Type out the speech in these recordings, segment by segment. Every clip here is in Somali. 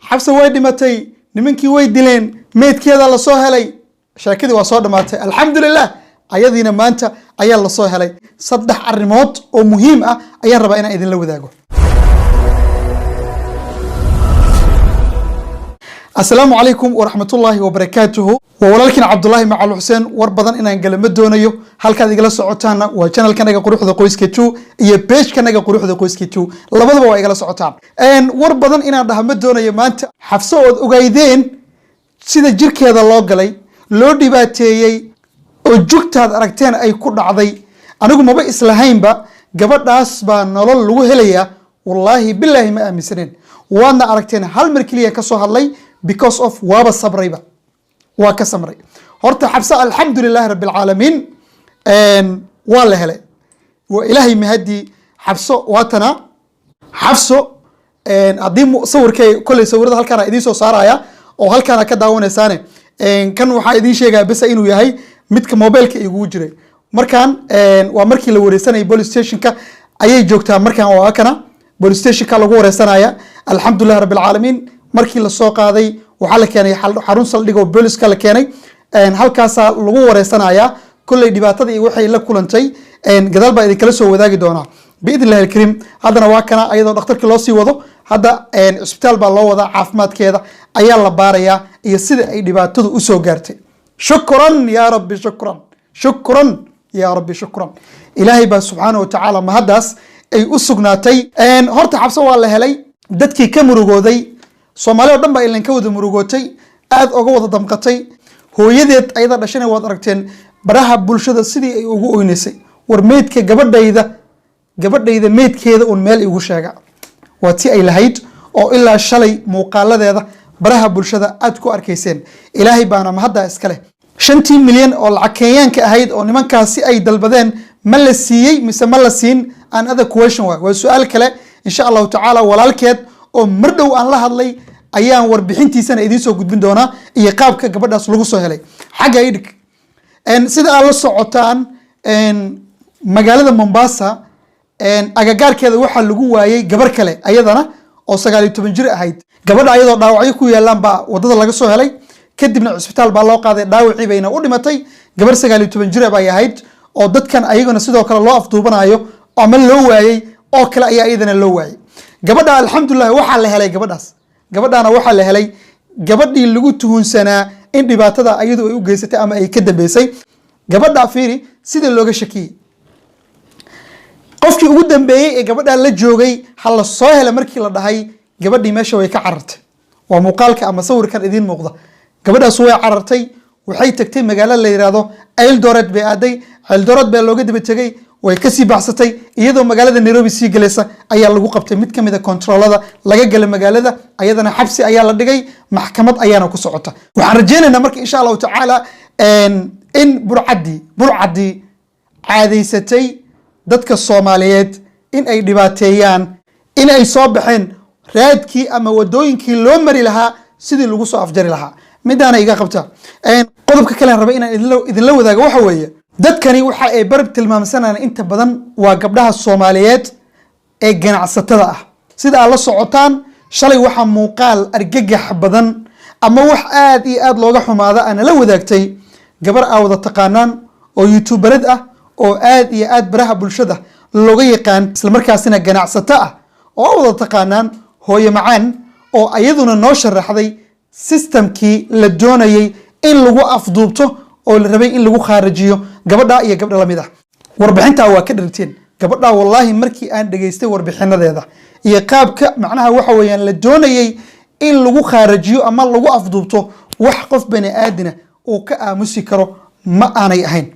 xabsa way dhimatay nimankii way dileen meedkeeda la soo helay sheekadii waa soo dhamaatay alxamdulillah ayadiina maanta ayaa la soo helay saddex arrimood oo muhiim ah ayaan rabaa inaan idin la wadaago السلام عليكم ورحمة الله وبركاته وولكن عبد الله مع الحسين وربضان إن قلمت دونيو هل كذا جلس عطانا وشانل كان يقول حذا قويس كتو يبيش كان يقول حذا قويس كتو لبض بوا جلس عطان إن وربضان إن ده هم دونيو ما أنت حفصوا وجايدين سيد جيرك هذا الله قلي لو دباتي وجوكت هذا ركتين أي كل عضي أنا أقول ما بإسلامين با قبل ناس بنالله لوهليا والله بالله ما أمسرين وأنا ركتين هل مركلية كسوها الله because of وابا الصبريبا وكسمري هرت حبسة الحمد لله رب العالمين والله هلا وإلهي مهدي حبسة واتنا حبسة أقدم صور كل صور ده هل كان إدي صارaya أو هل كان كداون سنة كان واحد إدي شيء بس إنه يهاي متك موبايل كيجوجري مركان ومركي لو رسنا بوليس ستيشن كا أي جوكتا مركان وهكذا بوليس ستيشن كا لو رسنا الحمد لله رب العالمين markii la soo qaaday waxa la keenay xarun saldhig oo booliska la keenay halkaas lagu wareysanayaa kulay dhibaatada iyo waxay la kulantay gadaal baa idin kala soo wadaagi doona biidillah alkarim hadana waa kana ayadoo dhakhtarka loo sii wado hadda isbitaal baa loo wadaa caafimaadkeeda ayaa la baarayaa iyo sida ay dhibaatadu u soo gaartay shukran ya rabbi shukran ya rabbi shukran ilaahay baa subhanahu wa ta'ala ma hadaas ay u sugnaatay horta xabso waa la helay dadkii ka murugooday Soomaaliya dhan baa ilan ka wada murugootay aad uga wada damqatay hooyadeed ayada dhashana waad aragteen baraha bulshada sidii ay ugu oynaysay war meedka gabadhayda meedkeeda uu meel igu sheega waati ay lahayd oo ilaa shalay muuqaaladeeda baraha bulshada aad ku arkayseen ilaahay baana ma hadda iska leh 5 milyan oo lacag Kenyaanka ahayd oo nimankaasi ay dalbadeen ma la siiyay mise ma la siin another question waa su'aal kale insha Allah ta'ala walaalkeed oo mardhow aan la hadlay ayaan warbixintiisana idin soo gudbin doona iyo qaabka gabadhaas lagu soo helay xaga idhig sida aad la socotaan magaalada Mombasa agagaarkeeda waxa lagu waayay gabar kale ayadana oo 19 jir ahayd gabadha ayadoo dhaawacyo ku yeelan baa wadada laga soo helay kadibna isbitaal baa loo qaaday dhaawacii bayna u dhimatay gabar 19 jir ay ahayd oo dadkan ayaguna sidoo kale loo afduubanayo ama loo waayay oo kale ayaa ayadana loo waayay gabadha alxamdulillah waxa la helay gabadhaana waxa la helay gabadhii lagu tuhunsanaa in dhibaatada ayadu ay u geysatay ama ay ka dambeysay gabadha fiiri sida looga shakiyay qofkii ugu dambeeyay ee gabadha la joogay hal la soo helay markii la dhahay gabadhii meesha way ka carartay waa muuqaalka ama sawirkan idin muuqda gabadhaas way carartay waxay tagtay magaalada la yiraahdo Eldoret bay aaday Eldoret baa looga daba tagay way ka sii baxsatay iyadoo magaalada Nairobi sii galaysa ayaa lagu qabtay mid kamid ah controlada laga galay magaalada ayadana xabsi ayaa la dhigay maxkamad ayaana ku socota waxaan rajaynaynaa marka insha Allah ta'ala in burcadi caadaysatay dadka Soomaaliyeed in ay dhibaateeyaan in ay soo baxeen raadkii ama wadooyinkii loo mari lahaa sidii lagu soo afjari lahaa midaana iga qabta qodobka kale aan rabay inaan idin la wadaago waxa weeye dadkani waxa ay barab tilmaamsanayaan inta badan waa gabdhaha Soomaaliyeed ee ganacsatada ah sida aad la socotaan shalay waxa muuqaal argagax badan ama wax aad iyo aad looga xumaada ana la wadaagtay gabar aawada taqaanaan oo youtuberad ah oo aad iyo aad baraha bulshada looga yaqaan isla markaasina ganacsato ah oo wada taqaanaan hooyo macaan oo ayaduna noo sharaxday systemkii la doonayay in lagu afduubto oo la rabay in lagu kharajiyo gabadha iyo gabdha lamid ah warbixinta waa ka dhirteen gabadha wallahi markii aan dhageystay warbixinadeeda iyo qaabka macnaha waxa weeyaan la doonayay in lagu kharajiyo ama lagu afduubto wax qof bani aadina oo ka aamusi karo ma aanay ahayn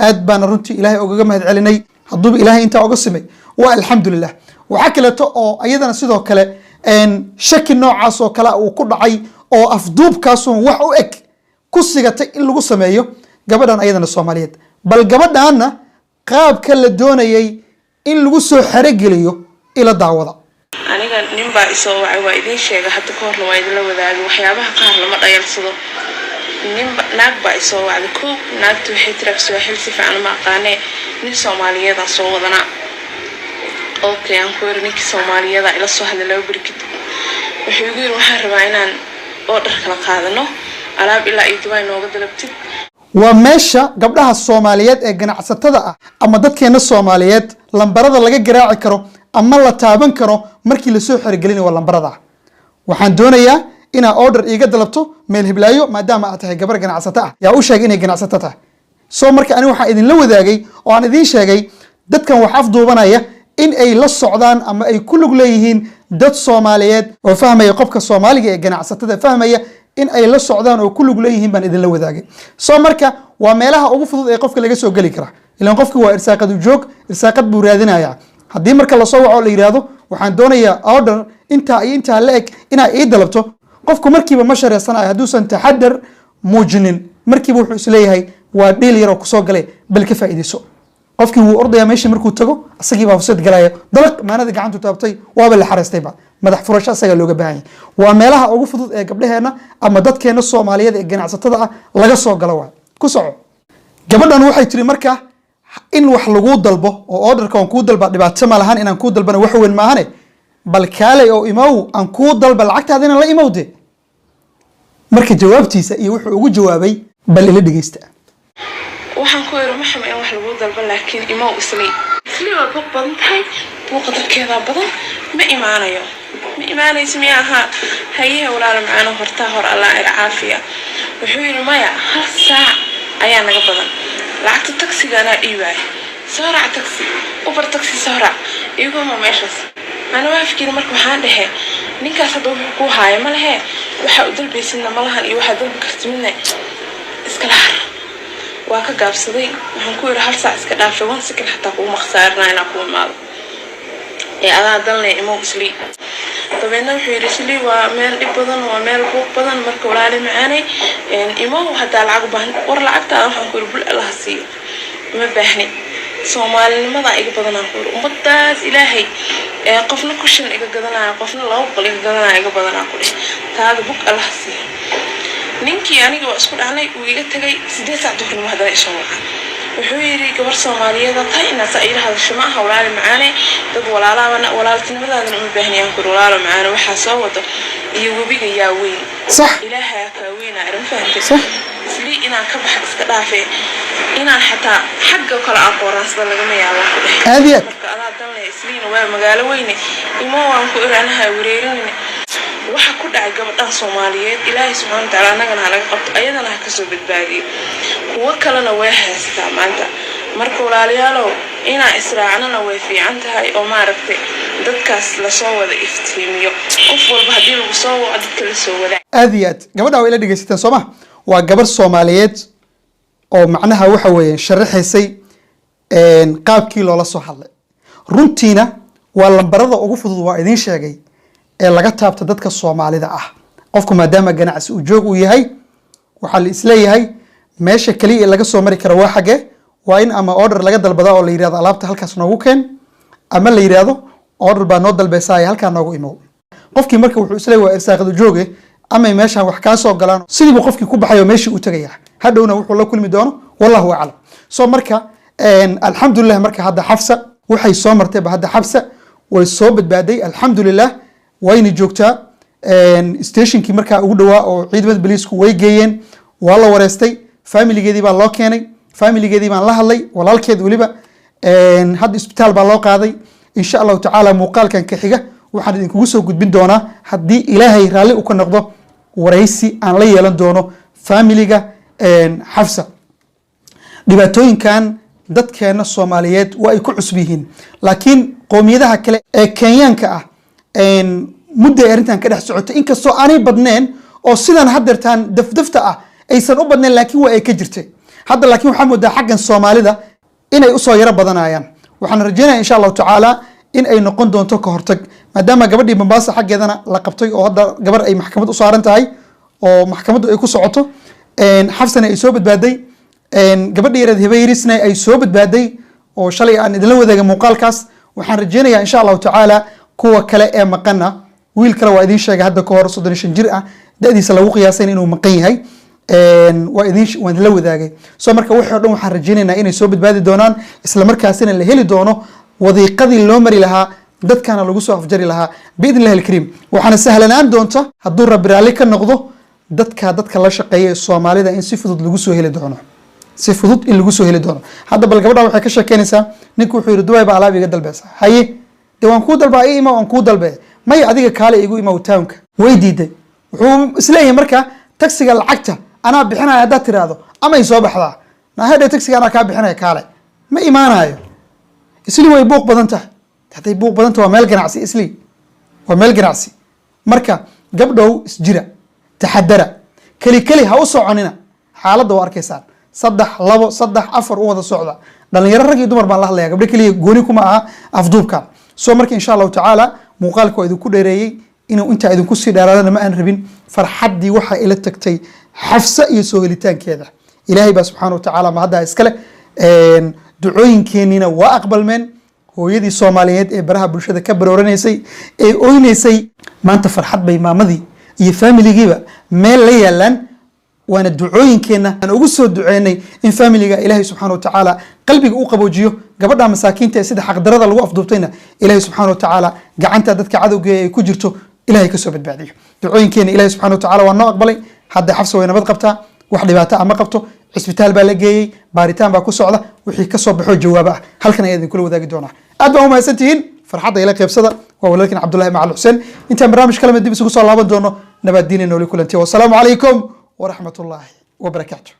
aad baan runtii ilaahay uga mahad celinay hadduu ilaahay inta uga simay waa alxamdulillah waxa kale oo ayadana sidoo kale shaki noocaas oo kale uu ku dhacay oo afduubkaas wax u eg ku sigatay in lagu sameeyo gabadhan ayadana Soomaaliyeed bal gabadhaana qaabka la doonayay in lagu soo xarageliyo ila daawada aniga ninba isoo wacay waa idin sheegay hadda ka hor waa idin la wadaagay waxyaabaha qaar lama dhayarsado ninba naag ba isoo wacday ku naagtu waxay tirax soo xil si fiican ma aqaanay nin Soomaaliyeed ah soo wadana okay aan ku yiri ninka Soomaaliyeed ila soo hadlay barkid wuxuu igu yiri waxaan rabaa inaan order kala qaadano alaab ilaa ay Dubai nooga dalabtid waa meesha gabdhaha Soomaaliyeed ee ganacsatada ah ama dadkeena Soomaaliyeed lambarada laga garaaci karo ama la taaban karo markii la soo xirigelin waa lambarada waxaan doonayaa ina order iga dalabto meel hiblaayo maadaama aad tahay gabar ganacsato ah yaa u sheegay inay ganacsato tahay soo marka ani waxaan idin la wadaagay oo aan idin sheegay dadkan wax afduubanaya in ay la socdaan ama ay ku lug leeyihiin dad Soomaaliyeed oo fahmaya qofka Soomaaliga ee ganacsatada fahmaya in ay la socdaan oo ku lug leeyihiin baan idin la wadaagay soo marka waa meelaha ugu fudud ee qofka laga soo gali kara ilaan qofku waa irsaaqad u joog irsaaqad buu raadinayaa haddii marka la soo waco la yiraahdo waxaan doonayaa order inta la eg ina ii dalabto qofku markiiba ma shareysanayo haduusan taxadar muujinin markiiba wuxuu isleeyahay waa dhiil yar oo ku soo galay bal ka faa'iideyso qofkii wuu ordaya meeshii markuu tago asagii baa fursad galaya dalaq maanada gacantu taabtay waaba la xareystay ba madax furasho asaga looga baahan yahay waa meelaha ugu fudud ee gabdhaheena ama dadkeena Soomaaliyeed ee ganacsatada ah laga soo galo waa ku soco gabadhan waxay tiri marka in wax lagu dalbo oo orderka aan ku dalba dhibaato ma lahan inaan ku dalbana wax weyn maahane bal kaalay oo imaw aan ku dalba lacagtaadina la imawde marka jawaabtiisa iyo wuxuu ugu jawaabay bal ila dhageysta waxaan ku yiri maxay in wax lagu dalban laakiin imaw isli waa buuq badan tahay buuqa dadkeeda badan ma imaanayso miyaha hayaha walaal macaan horta hor Allah ila caafiya wuxuu yiri maya hal saac ayaa naga badan lacagta taksiga ana dhiibay soo raac taksi uber taksi soo raac iyagu ma meeshas ana waa fikir marka waxaan dhahay ninkaas hadda wuxuu ku haaya ma lahe waxa u dalbaysidna ma lahan iyo waxa dalbi kartimina iska laar waa ka gaabsaday waxaan ku yiri hal saac iska dhaafay waan sikir xataa ku maqsaarnaa inaan ku imaado ee adaa dalnay imoo isli dabeena wuxuu yiri isli waa meel dhib badan waa meel buuq badan marka walaali macaanay imoo hadaa lacag baahan war lacagta waxaan ku yiri bul Allah siiyo ma baahni Soomaalinimada iga badan aan ku yiri ummadaas Ilaahay qofna ku shan iga gadanaya qofna laba qol iga gadanaya iga badan aan ku dhig taada bug Allah siiyo ninkii aniga waa isku dhacnay uu iga tagay 8 saac duhurnimo hadana isoo waxa wuxuu yiri gabar Soomaaliyeed tahay inaad saayir hadasho ma aha walaal macaane dad walaaltinimadaadana uma baahniyaan ku walaal macaane waxa soo wado iyo wabiga yaa weyn صح ilaahay ka weyn arin fahamtay صح isli inaan ka bax iska dhaafay inaan xataa xagga kala aqoonsada laga yaabo ku dhahay aadiyad marka aad dalnay isliina waa magaalo weyn imo waan ku iraanaha wareerin waxa ku dhacay gabadhan Soomaaliyeed Ilaahay subhanahu wa ta'ala anagana naga qabto ayadana ka soo badbaadiyo kuwa kalena way haystaa maanta marka walaalayaalow ina israacnana way fiican tahay oo ma aragtay dadkaas la soo wada iftiimiyo qof walba hadii lagu soo wado dadka la soo wada aadiyad gabadha way la dhageysateen Soomaa waa gabar Soomaaliyeed oo macnaha waxa weeyaan sharaxaysay qaabkii loola soo hadlay runtiina waa lambarada ugu fudud waa idin sheegay ee laga taabto dadka Soomaalida ah qofku maadaama ganacsi u joog u yahay waxa la isleeyahay meesha kaliya laga soo mari karo waa xage waa in ama order laga dalbado oo la yiraahdo alaabta halkaas noogu keen ama la yiraahdo order baa noo dalbaysaa halka noogu imo qofkii marka wuxuu isleeyahay waa irsaaqad u jooge ama meesha wax ka soo galaan sidii qofkii ku baxayo meeshii uu tagayaa hadhowna wuxuu la kulmi doono wallahu a'lam soo marka alxamdulillah marka hadda Xafsa waxay soo martay hadda Xafsa way soo badbaaday alxamdulillah wayna joogtaa stationkii markaa ugu dhawaa oo ciidamada booliisku way geeyeen waa la wareystay familigeedii baa loo keenay familigeedii baan la hadlay walaalkeed waliba hadda isbitaal baa loo qaaday insha Allah ta'ala muuqaalkan ka xiga waxaan idinkugu soo gudbin doonaa haddii Ilaahay raali u ka noqdo wareysi aan la yeelan doono familiga Xafsa dhibaatooyinkan dadkeena Soomaaliyeed waa ay ku cusub yihiin laakiin qoomiyadaha kale ee Kenyaanka ah muddo arintan ka dhex socotay inkastoo aanay badneen oo sidan hadeertaan dafdafta ah aysan u badneen laakiin waa ay ka jirtay hadda laakiin waxa moodaa xaggan Soomaalida inay u soo yara badanayaan waxaan rajaynayaa insha Allah ta'ala in ay noqon doonto ka hortag maadaama gabadhii Mombasa xaggeedana la qabtay oo hadda gabar ay maxkamad u saaran tahay oo maxkamaddu ay ku socoto Xafsana ay soo badbaaday gabadhii yareed Hibayrisna ay soo badbaaday oo shalay aan idin la wadaagay muuqaalkaas waxaan rajaynayaa insha Allah ta'ala kuwa kale ee maqana wiil kale waa idin sheegay hadda ka hor 35 jir ah da'diisa lagu qiyaasay inuu maqan yahay waan la wadaagay soo marka wixii dhan waxaan rajaynaynaa inay soo badbaadi doonaan isla markaasina la heli doono wadiiqadii loo mari lahaa dadkana lagu soo afjari lahaa biidn illahi alkariim. waxaana sahlanaan doonta hadduu rabbi raalli ka noqdo dadka la shaqeeya ee soomaalida in si fudud lagu soo heli doono, si fudud in lagu soo heli doono. hadda bal gabadha waxay ka sheekeynaysaa ninku wuxuu yidhi Dubai baa alaab iga dalbeysa. haye dee waan kuu dalbaa ii ima waan kuu dalbee, maya adiga kaale igu ima townka. way diiday. wuxuu isleeyahay marka taksiga lacagta anaa bixinaya haddaad tiraahdo ama ay soo baxdaa nahadhe taksiga anaa kaa bixinaya kaale ma imaanayo. isli way buuq badan tahay. hadday buuq badan tahay waa meel ganacsi. isli waa meel ganacsi. marka gabdhow isjira, taxadara, keli ha u soconina. xaaladda waa arkaysaan 3 2 3 4 u wada socda. dhalinyaro rag iyo dumar baan la hadlaya, gabdho keliya gooni kuma aha afduubkan. soo marka insha allahu tacaala muuqaalka waa idinku dheereeyey, inuu intaa idinku sii dheeraadana ma aan rabin. farxaddii waxaa ila tagtay xafsa iyo soo helitaankeeda. ilaahay baa subxaana wa tacaala ma haddaa iskale. ducooyinkeennina waa aqbalmeen. hooyadii soomaaliyeed ee baraha bulshada ka barooranaysay ee oynaysay maanta farxad bay maamadii iyo faamiligiiba meel la yaalaan. waana ducooyinkeenna aan ugu soo duceynay in faamiliga ilaahay subxaana wa tacaala qalbiga u qaboojiyo. gabadha masaakiinta ee sida xaqdarada lagu afduubtayna ilaahay subxaana wa tacaala gacanta dadka cadowga ay ku jirto ilaahay ka soo badbaadiyo. ducooyinkeena ilaahay subxaana wa tacaala waa noo aqbalay. hadda xafsa way nabad qabtaa, wax dhibaato ah ma qabto. cisbitaal baa la geeyey, baaritaan baa ku socda. wixii ka soo baxo jawaabo ah halkan ayaa idinkula wadaagi doonaa. aad baa u mahadsantihiin. farxadda ila qaybsada. waa walaalkiin Cabdullaahi Macal Xuseen. intaan barnaamij kale dib isugu soo laaban doono nabad diin nooli kulantii. wassalaamu calaykum ورحمة الله وبركاته.